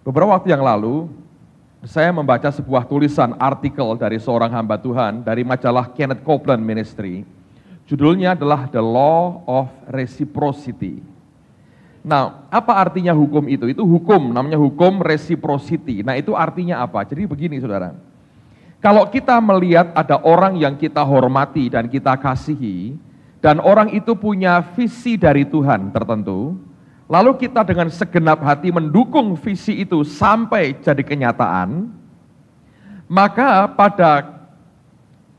Beberapa waktu yang lalu, saya membaca sebuah tulisan artikel dari seorang hamba Tuhan dari majalah Kenneth Copeland Ministry. Judulnya adalah The Law of Reciprocity. Nah, apa artinya hukum itu? Itu hukum, namanya hukum reciprocity. Nah, itu artinya apa? Jadi begini, saudara. Kalau kita melihat ada orang yang kita hormati dan kita kasihi, dan orang itu punya visi dari Tuhan tertentu, lalu kita dengan segenap hati mendukung visi itu sampai jadi kenyataan, maka pada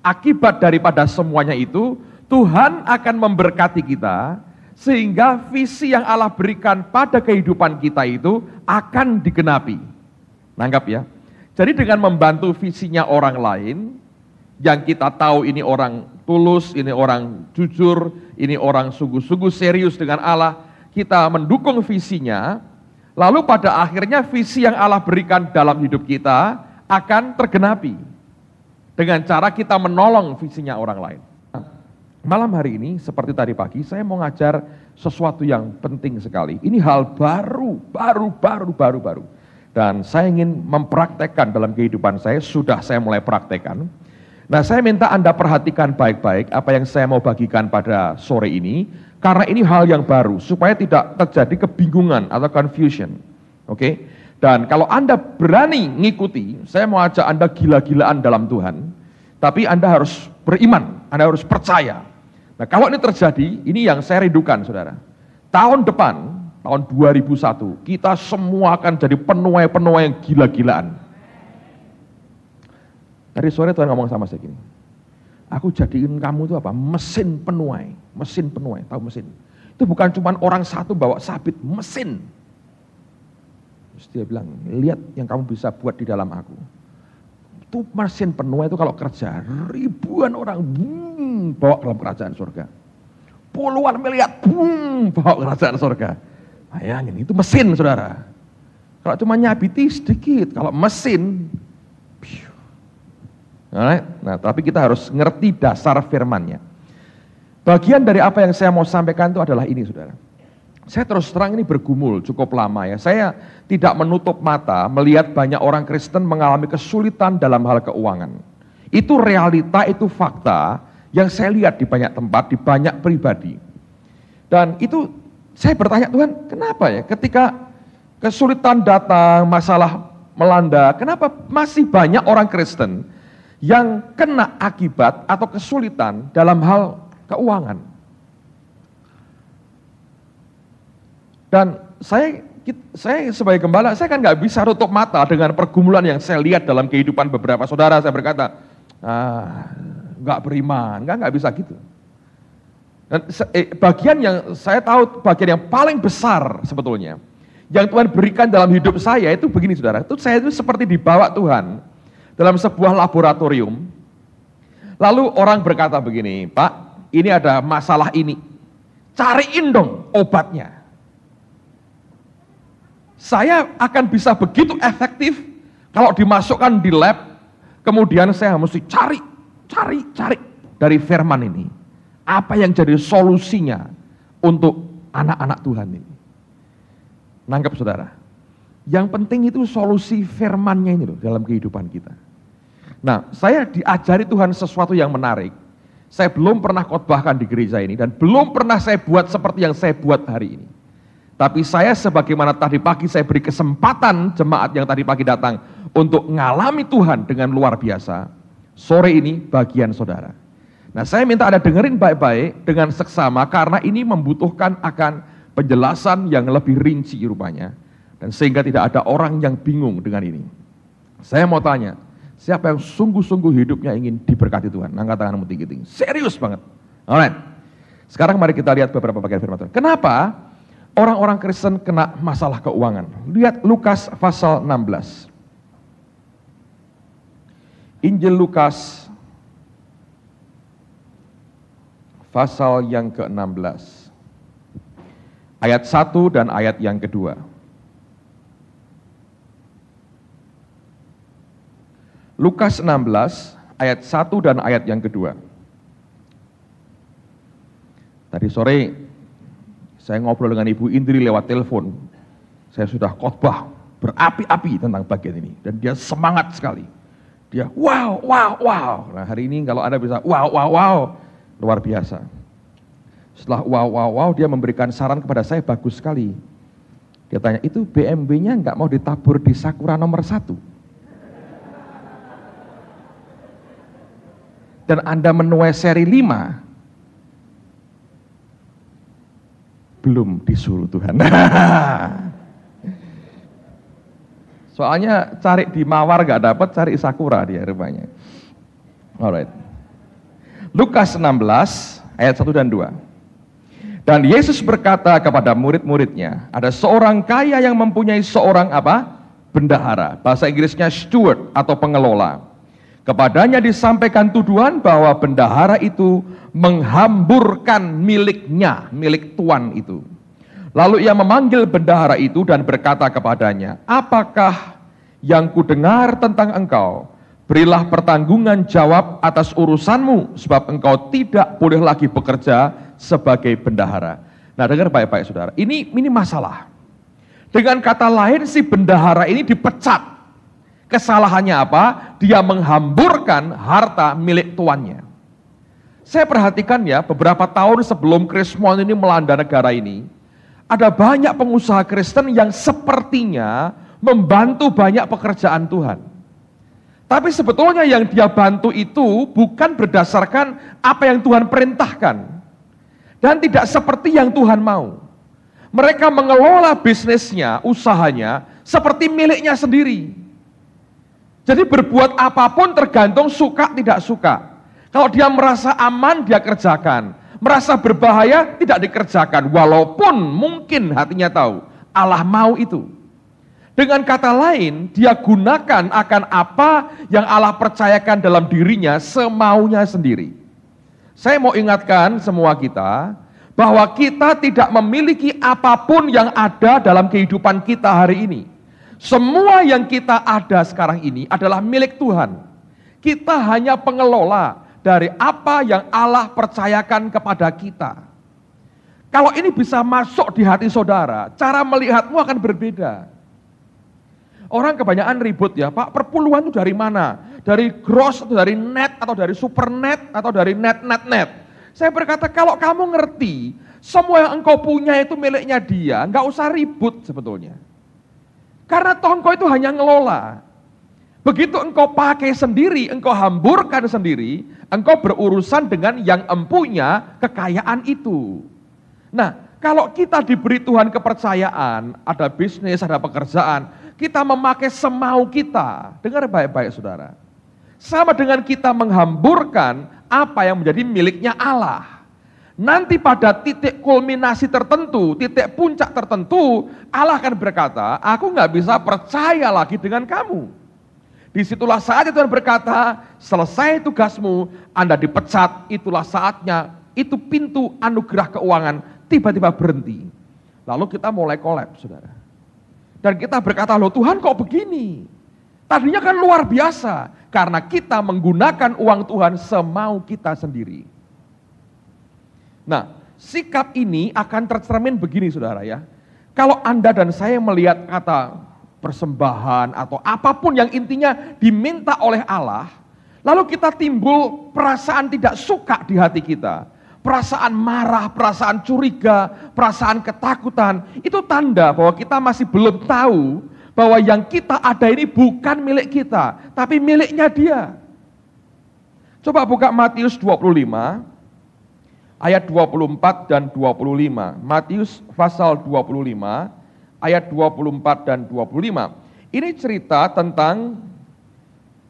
akibat daripada semuanya itu, Tuhan akan memberkati kita, sehingga visi yang Allah berikan pada kehidupan kita itu akan digenapi. Nanggap ya. Jadi dengan membantu visinya orang lain, yang kita tahu ini orang tulus, ini orang jujur, ini orang sungguh-sungguh serius dengan Allah, kita mendukung visinya, lalu pada akhirnya visi yang Allah berikan dalam hidup kita akan tergenapi dengan cara kita menolong visinya orang lain. Malam hari ini, seperti tadi pagi, saya mau ngajar sesuatu yang penting sekali. Ini hal baru. Dan saya ingin mempraktekkan dalam kehidupan saya, sudah saya mulai praktekkan. Nah, saya minta Anda perhatikan baik-baik apa yang saya mau bagikan pada sore ini, karena ini hal yang baru, supaya tidak terjadi kebingungan atau confusion. Oke? Dan kalau Anda berani ngikuti, saya mau ajak Anda gila-gilaan dalam Tuhan, tapi Anda harus beriman, Anda harus percaya. Nah, kalau ini terjadi, ini yang saya rindukan, saudara. Tahun depan, tahun 2001, kita semua akan jadi penuai-penuai yang gila-gilaan. Tadi sore Tuhan ngomong sama saya gini, aku jadiin kamu itu apa? Mesin penuai, tahu mesin? Itu bukan cuma orang satu bawa sabit, mesin. Terus dia bilang, lihat yang kamu bisa buat di dalam aku. Itu mesin penuai itu kalau kerja, ribuan orang bawa ke dalam kerajaan surga. Puluhan miliar bawa ke kerajaan surga. Bayangin, itu mesin, saudara. Kalau cuma nyabiti sedikit, kalau mesin, nah, tapi kita harus ngerti dasar firman-Nya. Bagian dari apa yang saya mau sampaikan itu adalah ini, saudara. Saya terus terang ini bergumul cukup lama ya. Saya tidak menutup mata melihat banyak orang Kristen mengalami kesulitan dalam hal keuangan. Itu realita, itu fakta yang saya lihat di banyak tempat, di banyak pribadi. Dan itu saya bertanya, Tuhan, kenapa ya ketika kesulitan datang, masalah melanda, kenapa masih banyak orang Kristen yang kena akibat atau kesulitan dalam hal keuangan? Dan saya sebagai gembala, saya kan nggak bisa tutup mata dengan pergumulan yang saya lihat dalam kehidupan beberapa saudara. Saya berkata, nggak beriman, nggak bisa gitu. Dan bagian yang saya tahu, bagian yang paling besar sebetulnya, yang Tuhan berikan dalam hidup saya itu begini, saudara. Saya itu seperti dibawa Tuhan dalam sebuah laboratorium. Lalu orang berkata begini, Pak, ini ada masalah ini, cariin dong obatnya. Saya akan bisa begitu efektif kalau dimasukkan di lab, kemudian saya mesti cari dari firman ini. Apa yang jadi solusinya untuk anak-anak Tuhan ini. Nangkep, saudara? Yang penting itu solusi firman-Nya ini loh dalam kehidupan kita. Nah, saya diajari Tuhan sesuatu yang menarik. Saya belum pernah khotbahkan di gereja ini dan belum pernah saya buat seperti yang saya buat hari ini. Tapi saya sebagaimana tadi pagi saya beri kesempatan jemaat yang tadi pagi datang untuk mengalami Tuhan dengan luar biasa. Sore ini bagian saudara. Nah, saya minta Anda dengerin baik-baik dengan seksama karena ini membutuhkan akan penjelasan yang lebih rinci rupanya. Dan sehingga tidak ada orang yang bingung dengan ini. Saya mau tanya, siapa yang sungguh-sungguh hidupnya ingin diberkati Tuhan? Angkat tanganmu tinggi-tinggi. Serius banget. Alright. Sekarang mari kita lihat beberapa bagian firman Tuhan. Kenapa orang-orang Kristen kena masalah keuangan? Lihat Lukas pasal 16. Injil Lukas pasal yang ke-16. Ayat 1 dan ayat yang kedua. Lukas 16 ayat 1 dan ayat yang kedua. Tadi sore saya ngobrol dengan Ibu Indri lewat telepon. Saya sudah khotbah berapi-api tentang bagian ini. Dan dia semangat sekali. Dia wow, wow, wow. Nah hari ini kalau Anda bisa wow, wow, wow, luar biasa. Setelah wow, wow, wow, dia memberikan saran kepada saya, bagus sekali. Dia tanya, itu BMW-nya nggak mau ditabur di Sakura nomor 1? Dan Anda menuai seri 5, belum disuruh Tuhan. Soalnya cari di Mawar nggak dapat, cari Sakura dia rupanya. Alright. Lukas 16 ayat 1 dan 2. Dan Yesus berkata kepada murid-muridnya, ada seorang kaya yang mempunyai seorang apa? Bendahara. Bahasa Inggrisnya steward atau pengelola. Kepadanya disampaikan tuduhan bahwa bendahara itu menghamburkan miliknya, milik tuan itu. Lalu ia memanggil bendahara itu dan berkata kepadanya, apakah yang kudengar tentang engkau? Berilah pertanggungan jawab atas urusanmu, sebab engkau tidak boleh lagi bekerja sebagai bendahara. Nah dengar baik-baik saudara, ini masalah. Dengan kata lain si bendahara ini dipecat. Kesalahannya apa? Dia menghamburkan harta milik tuannya. Saya perhatikan ya, beberapa tahun sebelum Krismon ini melanda negara ini, ada banyak pengusaha Kristen yang sepertinya membantu banyak pekerjaan Tuhan. Tapi sebetulnya yang dia bantu itu bukan berdasarkan apa yang Tuhan perintahkan. Dan tidak seperti yang Tuhan mau. Mereka mengelola bisnisnya, usahanya, seperti miliknya sendiri. Jadi berbuat apapun tergantung suka tidak suka. Kalau dia merasa aman, dia kerjakan. Merasa berbahaya, tidak dikerjakan. Walaupun mungkin hatinya tahu, Allah mau itu. Dengan kata lain, dia gunakan akan apa yang Allah percayakan dalam dirinya semaunya sendiri. Saya mau ingatkan semua kita, bahwa kita tidak memiliki apapun yang ada dalam kehidupan kita hari ini. Semua yang kita ada sekarang ini adalah milik Tuhan. Kita hanya pengelola dari apa yang Allah percayakan kepada kita. Kalau ini bisa masuk di hati saudara, cara melihatmu akan berbeda. Orang kebanyakan ribut ya, Pak, perpuluhan itu dari mana? Dari gross atau dari net atau dari supernet atau dari net. Saya berkata kalau kamu ngerti semua yang engkau punya itu miliknya dia, nggak usah ribut sebetulnya. Karena toh engkau itu hanya ngelola. Begitu engkau pakai sendiri, engkau hamburkan sendiri, engkau berurusan dengan yang empunya kekayaan itu. Nah, kalau kita diberi Tuhan kepercayaan, ada bisnis, ada pekerjaan, kita memakai semau kita. Dengar baik-baik saudara. Sama dengan kita menghamburkan apa yang menjadi miliknya Allah. Nanti pada titik kulminasi tertentu, titik puncak tertentu, Allah akan berkata, aku nggak bisa percaya lagi dengan kamu. Disitulah saatnya Tuhan berkata, selesai tugasmu, Anda dipecat, itulah saatnya, itu pintu anugerah keuangan tiba-tiba berhenti. Lalu kita mulai kolaps, saudara. Dan kita berkata, loh Tuhan kok begini? Tadinya kan luar biasa, karena kita menggunakan uang Tuhan semau kita sendiri. Nah, sikap ini akan tercermin begini saudara ya. Kalau Anda dan saya melihat kata persembahan atau apapun yang intinya diminta oleh Allah, lalu kita timbul perasaan tidak suka di hati kita. Perasaan marah, perasaan curiga, perasaan ketakutan, itu tanda bahwa kita masih belum tahu bahwa yang kita ada ini bukan milik kita, tapi miliknya dia. Coba buka Matius 25. Ayat 24 dan 25. Matius pasal 25, ayat 24 dan 25. Ini cerita tentang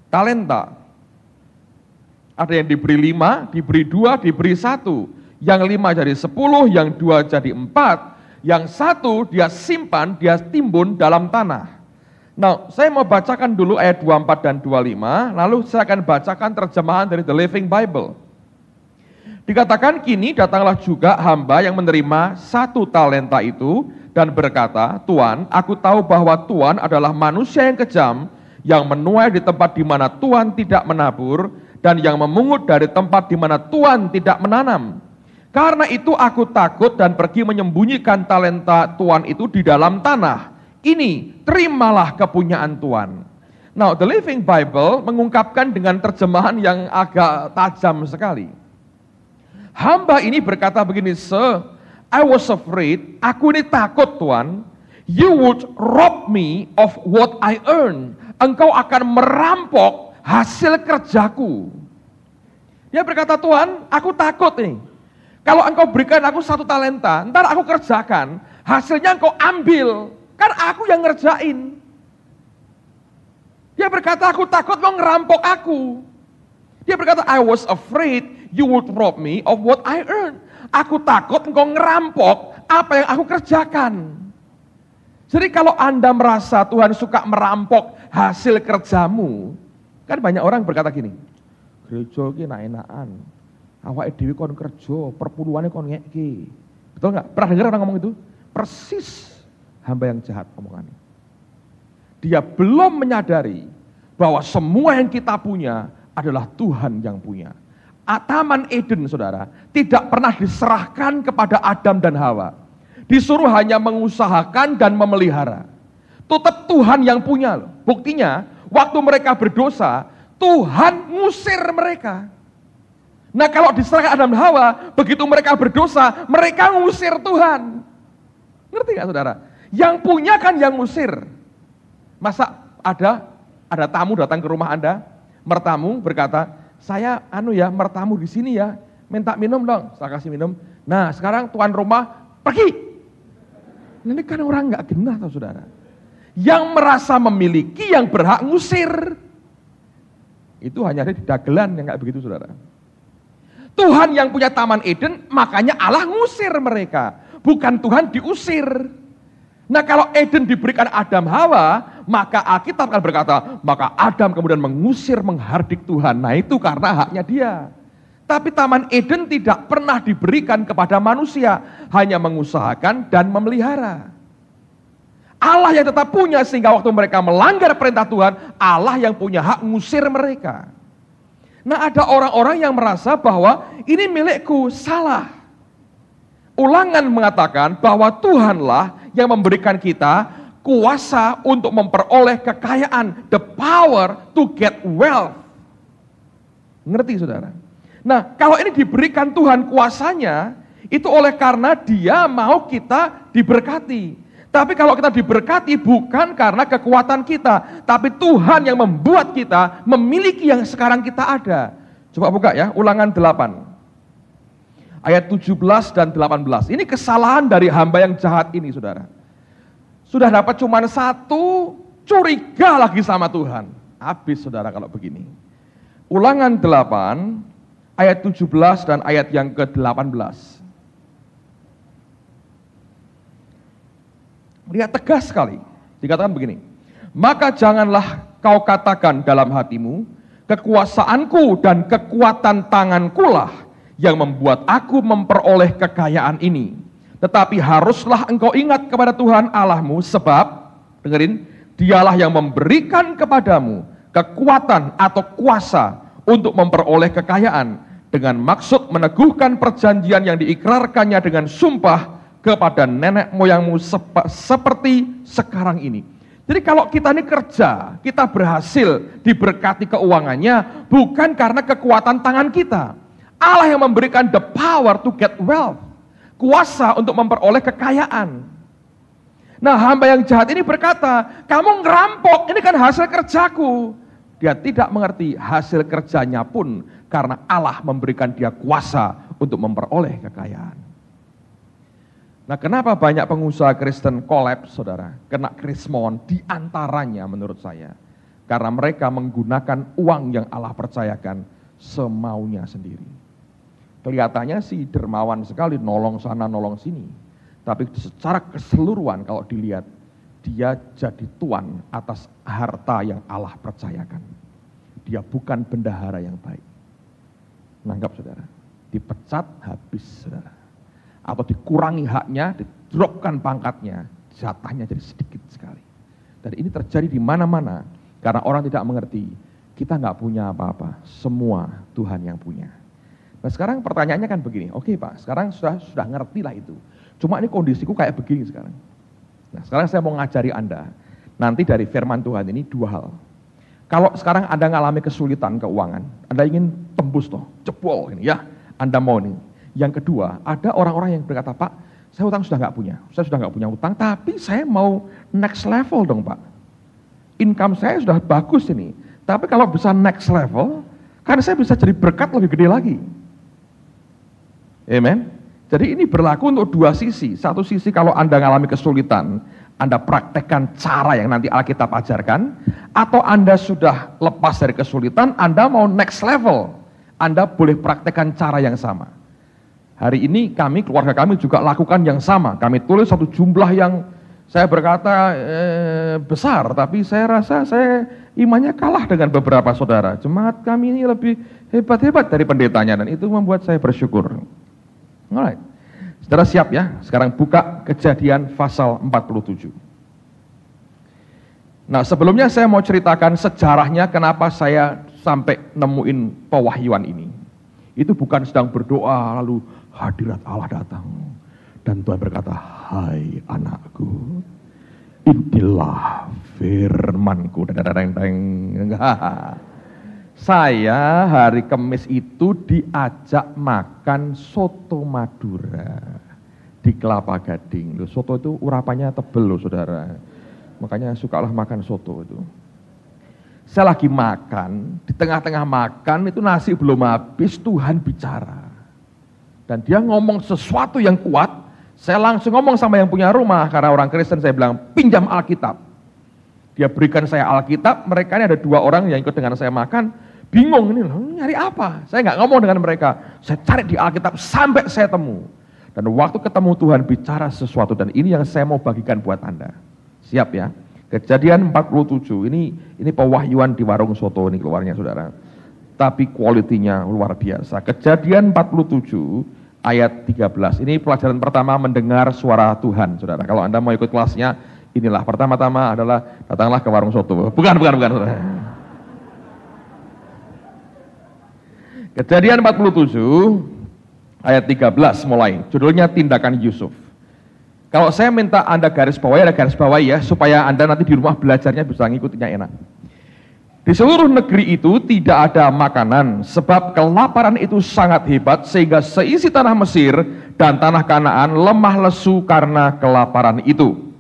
talenta. Ada yang diberi 5, diberi 2, diberi 1. Yang 5 jadi 10, yang 2 jadi 4. Yang 1 dia simpan, dia timbun dalam tanah. Nah, saya mau bacakan dulu ayat 24 dan 25, lalu saya akan bacakan terjemahan dari The Living Bible. Dikatakan kini datanglah juga hamba yang menerima 1 talenta itu dan berkata, Tuan, aku tahu bahwa Tuan adalah manusia yang kejam, yang menuai di tempat di mana Tuan tidak menabur, dan yang memungut dari tempat di mana Tuan tidak menanam. Karena itu aku takut dan pergi menyembunyikan talenta Tuan itu di dalam tanah. ini terimalah kepunyaan Tuhan. Now, the Living Bible mengungkapkan dengan terjemahan yang agak tajam sekali. Hamba ini berkata begini, Sir, I was afraid, aku ini takut Tuhan, you would rob me of what I earn. Engkau akan merampok hasil kerjaku. Dia berkata, Tuhan, aku takut nih. Kalau engkau berikan aku 1 talenta, ntar aku kerjakan, hasilnya engkau ambil. Kan aku yang ngerjain. Dia berkata, aku takut mau ngerampok aku. Dia berkata, I was afraid you would rob me of what I earn. Aku takut engkau ngerampok apa yang aku kerjakan. Jadi kalau Anda merasa Tuhan suka merampok hasil kerjamu, kan banyak orang berkata gini, gereja ini enak-enakan, awake dhewe kon kerja, perpuluhannya kon ngeki. Betul nggak? Pernah dengar orang ngomong itu? Persis hamba yang jahat omongannya. Dia belum menyadari bahwa semua yang kita punya adalah Tuhan yang punya. Taman Eden, saudara, tidak pernah diserahkan kepada Adam dan Hawa. Disuruh hanya mengusahakan dan memelihara. Tetap Tuhan yang punya. Buktinya, waktu mereka berdosa, Tuhan ngusir mereka. Nah kalau diserahkan Adam dan Hawa, begitu mereka berdosa, mereka ngusir Tuhan. Ngerti gak saudara? Yang punya kan yang ngusir. Masa ada tamu datang ke rumah Anda, mertamu berkata, saya mertamu di sini ya, minta minum dong, saya kasih minum. Nah sekarang tuan rumah pergi. Ini kan orang nggak genah tau saudara. Yang merasa memiliki yang berhak ngusir. Itu hanya ada di dagelan yang nggak begitu saudara. Tuhan yang punya Taman Eden, makanya Allah ngusir mereka. Bukan Tuhan diusir. Nah kalau Eden diberikan Adam Hawa, maka Alkitab akan berkata, maka Adam kemudian mengusir, menghardik Tuhan. Nah itu karena haknya dia. Tapi Taman Eden tidak pernah diberikan kepada manusia, hanya mengusahakan dan memelihara. Allah yang tetap punya, sehingga waktu mereka melanggar perintah Tuhan, Allah yang punya hak ngusir mereka. Nah ada orang-orang yang merasa bahwa ini milikku, salah. Ulangan mengatakan bahwa Tuhanlah yang memberikan kita kuasa untuk memperoleh kekayaan, the power to get wealth. Ngerti saudara? Nah, kalau ini diberikan Tuhan kuasanya, itu oleh karena dia mau kita diberkati. Tapi kalau kita diberkati bukan karena kekuatan kita, tapi Tuhan yang membuat kita memiliki yang sekarang kita ada. Coba buka ya, Ulangan 8. Ayat 17 dan 18. Ini kesalahan dari hamba yang jahat ini, saudara. Sudah dapat cuma 1, curiga lagi sama Tuhan. Habis, saudara, kalau begini. Ulangan 8, ayat 17 dan ayat yang ke-18. Lihat tegas sekali. Dikatakan begini. Maka janganlah kau katakan dalam hatimu, kekuasaanku dan kekuatan tangankulah yang membuat aku memperoleh kekayaan ini. Tetapi haruslah engkau ingat kepada Tuhan Allahmu, sebab, dengerin, dialah yang memberikan kepadamu kekuatan atau kuasa untuk memperoleh kekayaan, dengan maksud meneguhkan perjanjian yang diikrarkannya dengan sumpah kepada nenek moyangmu seperti sekarang ini. Jadi kalau kita ini kerja, kita berhasil diberkati keuangannya, bukan karena kekuatan tangan kita. Allah yang memberikan the power to get wealth, kuasa untuk memperoleh kekayaan. Nah hamba yang jahat ini berkata, kamu ngerampok, ini kan hasil kerjaku. Dia tidak mengerti hasil kerjanya pun karena Allah memberikan dia kuasa untuk memperoleh kekayaan. Nah kenapa banyak pengusaha Kristen kolaps saudara, kena krismon diantaranya menurut saya. Karena mereka menggunakan uang yang Allah percayakan semaunya sendiri. Kelihatannya sih dermawan sekali, nolong sana, nolong sini. Tapi secara keseluruhan kalau dilihat, dia jadi tuan atas harta yang Allah percayakan. Dia bukan bendahara yang baik. Nanggap saudara, dipecat habis saudara. Atau dikurangi haknya, didropkan pangkatnya, jatahnya jadi sedikit sekali. Dan ini terjadi di mana-mana, karena orang tidak mengerti, kita nggak punya apa-apa, semua Tuhan yang punya. Nah sekarang pertanyaannya kan begini, oke Pak, sekarang sudah ngerti lah itu. Cuma ini kondisiku kayak begini sekarang. Nah, sekarang saya mau ngajari Anda, nanti dari firman Tuhan ini dua hal. Kalau sekarang Anda ngalami kesulitan keuangan, Anda ingin tembus jebol ini ya, Anda mau nih. Yang kedua, ada orang-orang yang berkata, Pak, saya utang sudah nggak punya utang, tapi saya mau next level dong Pak. Income saya sudah bagus ini, tapi kalau bisa next level, kan saya bisa jadi berkat lebih gede lagi. Amen. Jadi ini berlaku untuk dua sisi. Satu sisi kalau Anda mengalami kesulitan, Anda praktekkan cara yang nanti Alkitab ajarkan, atau Anda sudah lepas dari kesulitan, Anda mau next level, Anda boleh praktekkan cara yang sama. Hari ini kami, keluarga kami juga lakukan yang sama. Kami tulis satu jumlah yang saya berkata besar, tapi saya rasa saya imannya kalah dengan beberapa saudara. Jemaat kami ini lebih hebat-hebat dari pendetanya, dan itu membuat saya bersyukur. Alright. Saudara siap ya? Sekarang buka Kejadian pasal 47. Nah, sebelumnya saya mau ceritakan sejarahnya kenapa saya sampai nemuin pewahyuan ini. Itu bukan sedang berdoa lalu hadirat Allah datang dan Tuhan berkata, "Hai anakku, inilah firmanku." Enggak. Saya hari Kamis itu diajak makan soto Madura di Kelapa Gading. Loh, soto itu urapannya tebel loh saudara. Makanya sukalah makan soto itu. Saya lagi makan, di tengah-tengah makan itu nasi belum habis, Tuhan bicara. Dan dia ngomong sesuatu yang kuat, saya langsung ngomong sama yang punya rumah, karena orang Kristen saya bilang, pinjam Alkitab. Dia berikan saya Alkitab, mereka ini ada 2 orang yang ikut dengan saya makan, bingung ini loh, nyari apa? Saya nggak ngomong dengan mereka, saya cari di Alkitab sampai saya temu. Dan waktu ketemu Tuhan bicara sesuatu, dan ini yang saya mau bagikan buat Anda. Siap ya? Kejadian 47, ini pewahyuan di warung soto ini keluarnya saudara. Tapi kualitinya luar biasa. Kejadian 47 ayat 13, ini pelajaran pertama mendengar suara Tuhan saudara. Kalau Anda mau ikut kelasnya, inilah pertama-tama adalah datanglah ke warung soto. Bukan saudara. Kejadian 47 ayat 13 mulai, judulnya Tindakan Yusuf. Kalau saya minta Anda garis bawahi, ada garis bawahi ya, supaya Anda nanti di rumah belajarnya bisa ngikutinya enak. Di seluruh negeri itu tidak ada makanan, sebab kelaparan itu sangat hebat, sehingga seisi tanah Mesir dan tanah Kanaan lemah lesu karena kelaparan itu.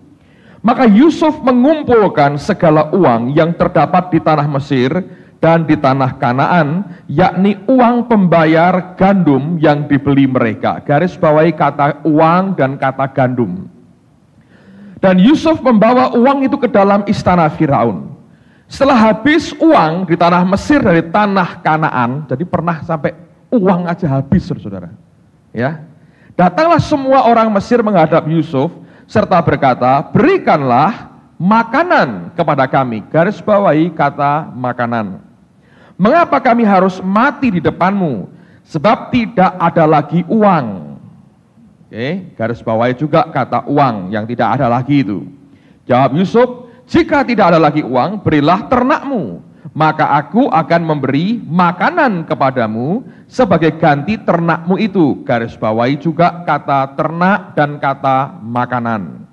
Maka Yusuf mengumpulkan segala uang yang terdapat di tanah Mesir dan di tanah Kanaan, yakni uang pembayar gandum yang dibeli mereka. Garis bawahi kata uang dan kata gandum. Dan Yusuf membawa uang itu ke dalam istana Firaun. Setelah habis uang di tanah Mesir dari tanah Kanaan, jadi pernah sampai uang aja habis, saudara. Ya, datanglah semua orang Mesir menghadap Yusuf serta berkata, "Berikanlah makanan kepada kami." Garis bawahi kata makanan. "Mengapa kami harus mati di depanmu? Sebab tidak ada lagi uang." Oke, garis bawahi juga kata uang yang tidak ada lagi itu. Jawab Yusuf, "Jika tidak ada lagi uang, berilah ternakmu, maka aku akan memberi makanan kepadamu sebagai ganti ternakmu itu." Garis bawahi juga kata ternak dan kata makanan.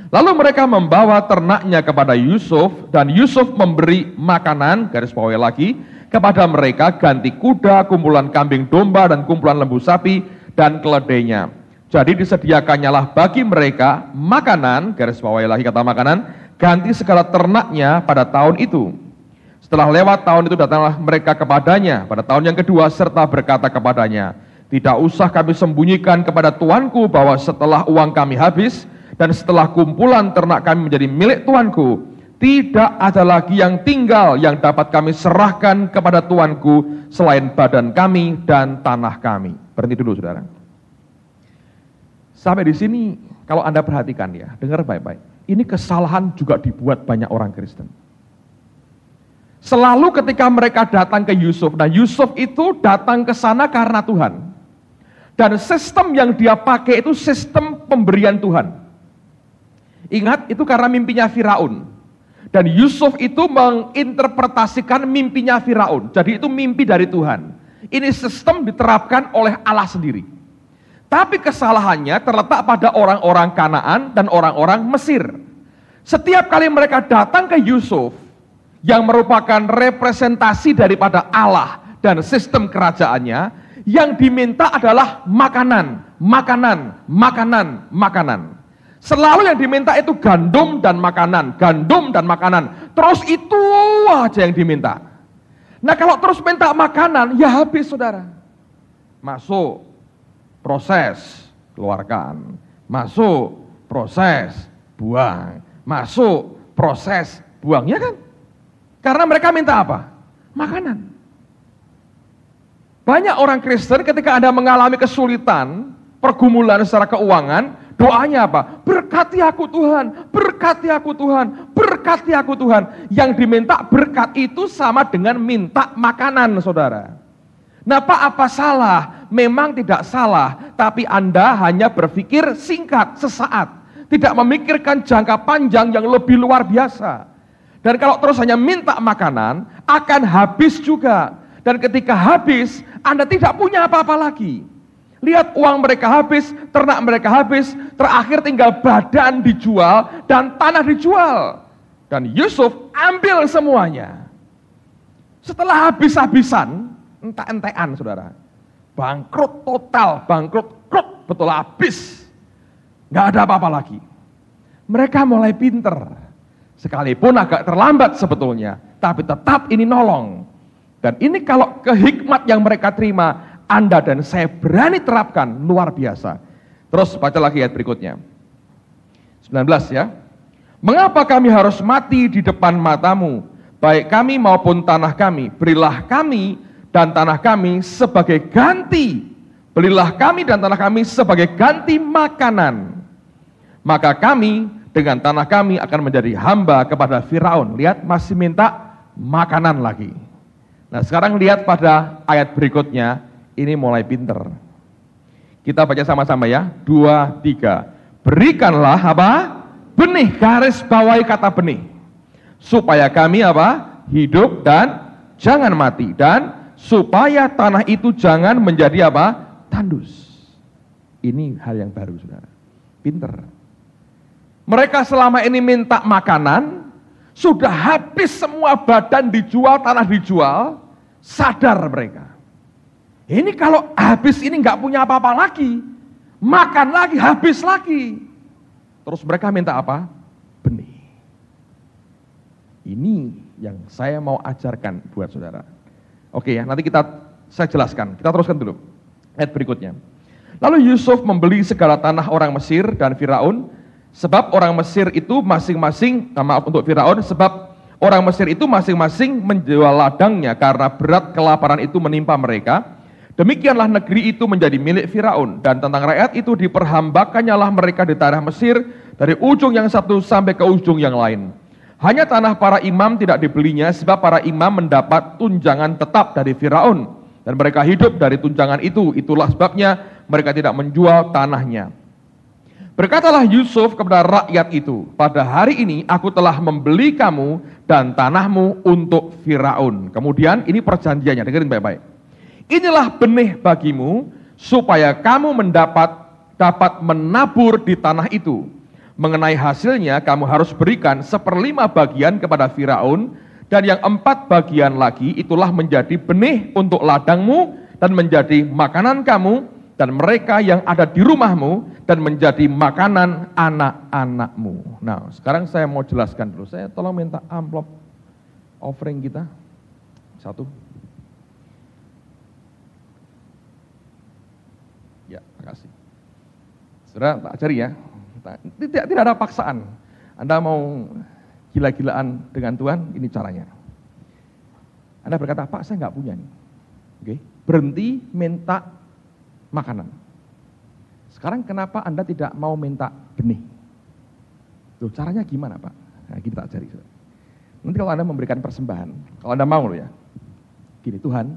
Lalu mereka membawa ternaknya kepada Yusuf, dan Yusuf memberi makanan, garis bawahi lagi, kepada mereka ganti kuda, kumpulan kambing domba, dan kumpulan lembu sapi, dan keledainya. Jadi disediakannya lah bagi mereka makanan, garis bawahi lagi kata makanan, ganti segala ternaknya pada tahun itu. Setelah lewat tahun itu datanglah mereka kepadanya pada tahun yang kedua, serta berkata kepadanya, "Tidak usah kami sembunyikan kepada tuanku bahwa setelah uang kami habis, dan setelah kumpulan ternak kami menjadi milik tuanku, tidak ada lagi yang tinggal yang dapat kami serahkan kepada tuanku selain badan kami dan tanah kami." Berhenti dulu saudara. Sampai di sini kalau Anda perhatikan ya, dengar baik-baik. Ini kesalahan juga dibuat banyak orang Kristen. Selalu ketika mereka datang ke Yusuf, nah Yusuf itu datang ke sana karena Tuhan. Dan sistem yang dia pakai itu sistem pemberian Tuhan. Ingat, itu karena mimpinya Firaun. Dan Yusuf itu menginterpretasikan mimpinya Firaun. Jadi itu mimpi dari Tuhan. Ini sistem diterapkan oleh Allah sendiri. Tapi kesalahannya terletak pada orang-orang Kanaan dan orang-orang Mesir. Setiap kali mereka datang ke Yusuf, yang merupakan representasi daripada Allah dan sistem kerajaannya, yang diminta adalah makanan, makanan, makanan, makanan. Selalu yang diminta itu gandum dan makanan, gandum dan makanan. Terus itu aja yang diminta. Nah kalau terus minta makanan, ya habis saudara. Masuk, proses, keluarkan. Masuk, proses, buang. Masuk, proses, buang, ya kan? Karena mereka minta apa? Makanan. Banyak orang Kristen ketika Anda mengalami kesulitan, pergumulan secara keuangan, doanya apa? Berkati aku Tuhan, berkati aku Tuhan, berkati aku Tuhan. Yang diminta berkat itu sama dengan minta makanan, saudara. Nah, Pak, apa salah? Memang tidak salah, tapi Anda hanya berpikir singkat, sesaat. Tidak memikirkan jangka panjang yang lebih luar biasa. Dan kalau terus hanya minta makanan, akan habis juga. Dan ketika habis, Anda tidak punya apa-apa lagi. Lihat uang mereka habis, ternak mereka habis, terakhir tinggal badan dijual dan tanah dijual. Dan Yusuf ambil semuanya. Setelah habis-habisan, entek-entekan saudara. Bangkrut total, bangkrut betul habis. Nggak ada apa-apa lagi. Mereka mulai pinter. Sekalipun agak terlambat sebetulnya, tapi tetap ini nolong. Dan ini kalau kehikmat yang mereka terima, Anda dan saya berani terapkan, luar biasa. Terus baca lagi ayat berikutnya. 19 ya. Mengapa kami harus mati di depan matamu, baik kami maupun tanah kami? Berilah kami dan tanah kami sebagai ganti. Belilah kami dan tanah kami sebagai ganti makanan. Maka kami dengan tanah kami akan menjadi hamba kepada Firaun. Lihat, masih minta makanan lagi. Nah sekarang lihat pada ayat berikutnya, ini mulai pinter. Kita baca sama-sama ya, 2, 3. Berikanlah apa? Benih, garis bawahi kata benih. Supaya kami apa? Hidup dan jangan mati. Dan supaya tanah itu jangan menjadi apa? Tandus. Ini hal yang baru saudara. Pinter. Mereka selama ini minta makanan, sudah habis semua badan dijual, tanah dijual, sadar mereka. Ini kalau habis ini nggak punya apa-apa lagi, makan lagi, habis lagi. Terus mereka minta apa? Benih. Ini yang saya mau ajarkan buat saudara. Oke ya, nanti saya jelaskan, kita teruskan dulu. Ayat berikutnya. Lalu Yusuf membeli segala tanah orang Mesir dan Firaun, sebab orang Mesir itu masing-masing, maaf untuk Firaun, sebab orang Mesir itu masing-masing menjual ladangnya karena berat kelaparan itu menimpa mereka. Demikianlah negeri itu menjadi milik Firaun, dan tentang rakyat itu diperhambakannya mereka di tanah Mesir dari ujung yang satu sampai ke ujung yang lain. Hanya tanah para imam tidak dibelinya, sebab para imam mendapat tunjangan tetap dari Firaun, dan mereka hidup dari tunjangan itu. Itulah sebabnya mereka tidak menjual tanahnya. Berkatalah Yusuf kepada rakyat itu, pada hari ini aku telah membeli kamu dan tanahmu untuk Firaun. Kemudian ini perjanjiannya, dengerin baik-baik. Inilah benih bagimu supaya kamu dapat menabur di tanah itu. Mengenai hasilnya kamu harus berikan 1/5 bagian kepada Firaun, dan yang 4 bagian lagi itulah menjadi benih untuk ladangmu dan menjadi makanan kamu dan mereka yang ada di rumahmu, dan menjadi makanan anak-anakmu. Nah, sekarang saya mau jelaskan dulu. Saya tolong minta amplop offering kita. 1. Ya, makasih. Saudara, tak ajari ya. Tidak ada paksaan. Anda mau gila-gilaan dengan Tuhan, ini caranya. Anda berkata, Pak, saya nggak punya nih. Oke, berhenti minta makanan. Sekarang kenapa Anda tidak mau minta benih? Loh, caranya gimana Pak? Nah, kita ajari. Nanti kalau Anda memberikan persembahan, kalau Anda mau loh ya, gini, Tuhan,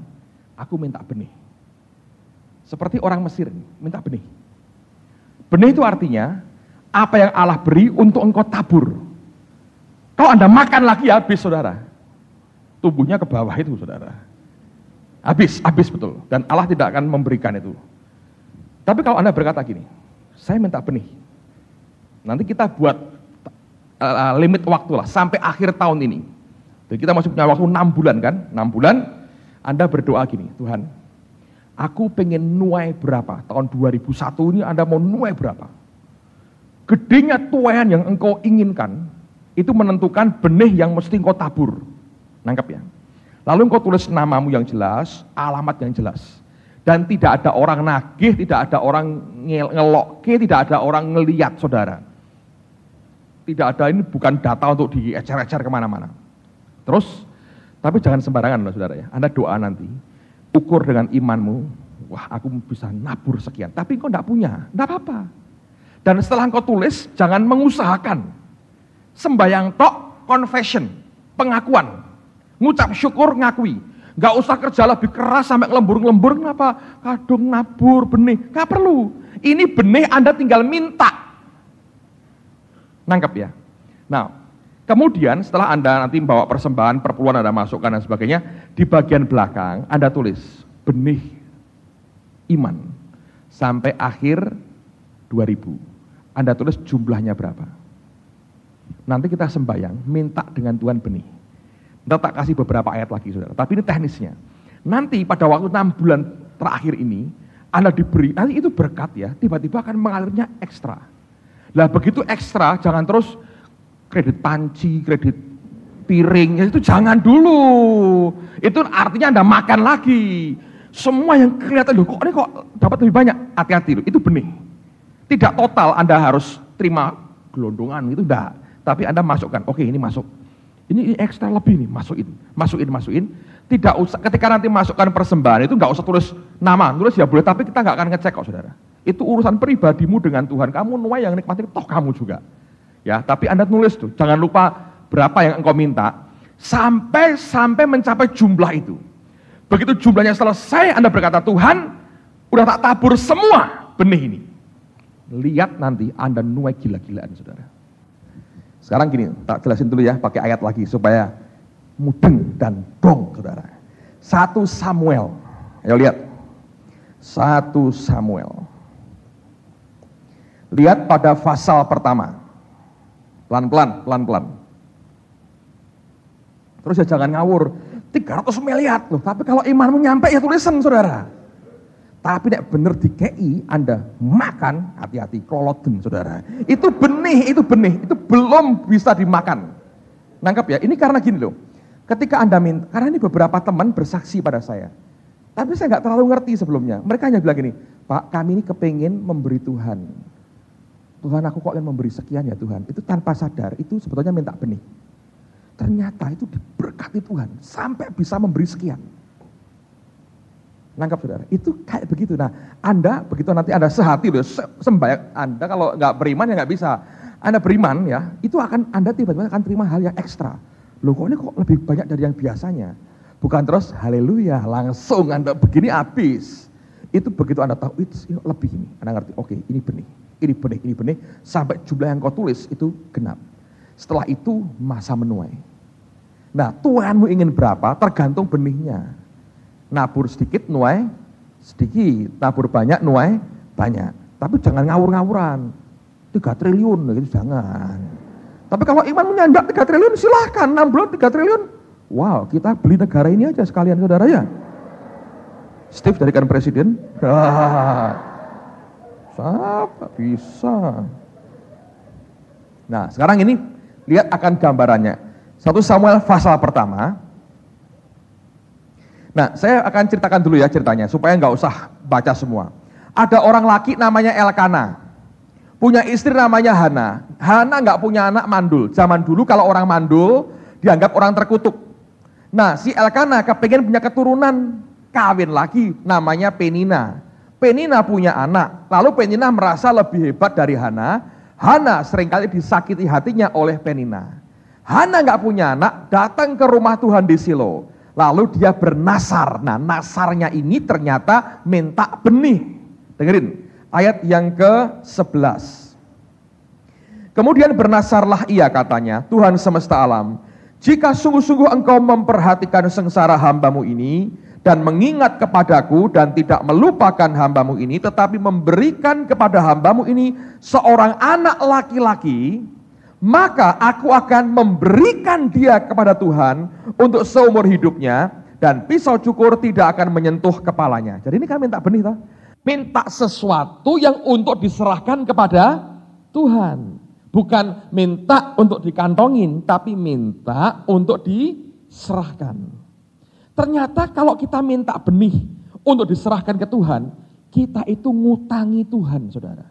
aku minta benih. Seperti orang Mesir, minta benih. Benih itu artinya, apa yang Allah beri untuk engkau tabur. Kalau Anda makan lagi, habis saudara. Tubuhnya ke bawah itu saudara. Habis betul. Dan Allah tidak akan memberikan itu. Tapi kalau Anda berkata gini, saya minta benih. Nanti kita buat limit waktu lah, sampai akhir tahun ini. Jadi kita masih punya waktu 6 bulan kan? 6 bulan, Anda berdoa gini, Tuhan, aku pengen nuai berapa? Tahun 2001 ini Anda mau nuai berapa? Gedenya tuaian yang engkau inginkan, itu menentukan benih yang mesti engkau tabur. Nangkep ya? Lalu engkau tulis namamu yang jelas, alamat yang jelas. Dan tidak ada orang nagih, tidak ada orang ngelokke, tidak ada orang ngeliat saudara. Tidak ada, ini bukan data untuk diecer-ecer kemana-mana. Terus, tapi jangan sembarangan loh saudara ya. Anda doa nanti, ukur dengan imanmu, wah aku bisa nabur sekian. Tapi engkau enggak punya, enggak apa-apa. Dan setelah engkau tulis, jangan mengusahakan. Sembayang tok, confession, pengakuan. Ngucap syukur, ngakui. Gak usah kerja lebih keras sampai ngelembur-ngelembur, kenapa? Kadung nabur benih, gak perlu. Ini benih Anda tinggal minta. Nangkep ya? Nah, kemudian setelah Anda nanti membawa persembahan, perpuluhan Anda masukkan dan sebagainya, di bagian belakang Anda tulis benih iman sampai akhir 2000. Anda tulis jumlahnya berapa. Nanti kita sembayang, minta dengan Tuhan benih. Kita tak kasih beberapa ayat lagi saudara, tapi ini teknisnya. Nanti pada waktu 6 bulan terakhir ini, Anda diberi, nanti itu berkat ya, tiba-tiba akan mengalirnya ekstra. Lah begitu ekstra, jangan terus kredit panci, kredit piring, itu jangan dulu. Itu artinya Anda makan lagi. Semua yang kelihatan, loh kok ini kok dapat lebih banyak, hati-hati loh, itu benih. Tidak total Anda harus terima gelondongan, itu enggak. Tapi Anda masukkan, oke ini masuk. Ini ekstra lebih nih, masukin. Tidak usah, ketika nanti masukkan persembahan itu nggak usah tulis nama, tulis ya boleh, tapi kita nggak akan ngecek kok saudara. Itu urusan pribadimu dengan Tuhan, kamu nuai yang nikmati toh kamu juga. Ya, tapi Anda tulis tuh, jangan lupa berapa yang engkau minta, sampai mencapai jumlah itu. Begitu jumlahnya selesai, Anda berkata, Tuhan, udah tak tabur semua benih ini. Lihat nanti Anda nuai gila-gilaan saudara. Sekarang gini, tak jelasin dulu ya, pakai ayat lagi supaya mudeng dan dong, saudara. 1 Samuel, ayo lihat. 1 Samuel. Lihat pada pasal pertama. Pelan-pelan. Terus ya jangan ngawur, 300 miliar loh, tapi kalau imanmu nyampe ya tulisan, saudara. Tapi nek bener di KI Anda makan, hati-hati, koloden saudara. Itu benih, itu belum bisa dimakan. Nangkep ya, ini karena gini loh. Ketika Anda minta, karena ini beberapa teman bersaksi pada saya. Tapi saya nggak terlalu ngerti sebelumnya. Mereka hanya bilang gini, Pak kami ini kepengen memberi Tuhan. Tuhan aku kok ingin memberi sekian ya Tuhan. Itu tanpa sadar, itu sebetulnya minta benih. Ternyata itu diberkati Tuhan, sampai bisa memberi sekian. Nangkap saudara, itu kayak begitu. Nah, Anda begitu nanti Anda sehati loh, sembahyang Anda kalau nggak beriman ya nggak bisa. Anda beriman ya, itu akan Anda tiba-tiba akan terima hal yang ekstra. Loh kok ini kok lebih banyak dari yang biasanya. Bukan terus haleluya, langsung Anda begini habis. Itu begitu Anda tahu, itu lebih ini. Anda ngerti, oke ini benih, sampai jumlah yang kau tulis itu genap. Setelah itu masa menuai. Nah, Tuhanmu ingin berapa tergantung benihnya. Nabur sedikit, nuai sedikit. Nabur banyak, nuai banyak. Tapi jangan ngawur-ngawuran. 3 triliun, gitu jangan. Tapi kalau iman menyandak 3 triliun, silahkan. 6 bulan 3 triliun. Wow, kita beli negara ini aja sekalian saudara ya. Steve jadikan presiden. Siapa bisa. Nah, sekarang ini lihat akan gambarannya. 1 Samuel pasal pertama. Nah, saya akan ceritakan dulu ya ceritanya, supaya nggak usah baca semua. Ada orang laki namanya Elkana, punya istri namanya Hana. Hana nggak punya anak mandul. Zaman dulu kalau orang mandul, dianggap orang terkutuk. Nah, si Elkana kepengen punya keturunan, kawin lagi, namanya Penina. Penina punya anak, lalu Penina merasa lebih hebat dari Hana. Hana seringkali disakiti hatinya oleh Penina. Hana nggak punya anak, datang ke rumah Tuhan di Silo. Lalu dia bernasar. Nah, nasarnya ini ternyata minta benih. Dengerin ayat yang ke-11. Kemudian bernasarlah ia katanya, Tuhan semesta alam, jika sungguh-sungguh engkau memperhatikan sengsara hambamu ini dan mengingat kepadaku dan tidak melupakan hambamu ini, tetapi memberikan kepada hambamu ini seorang anak laki-laki, maka aku akan memberikan dia kepada Tuhan untuk seumur hidupnya, dan pisau cukur tidak akan menyentuh kepalanya. Jadi ini kan minta benih, toh? Minta sesuatu yang untuk diserahkan kepada Tuhan. Bukan minta untuk dikantongin, tapi minta untuk diserahkan. Ternyata kalau kita minta benih untuk diserahkan ke Tuhan, kita itu ngutangi Tuhan, saudara.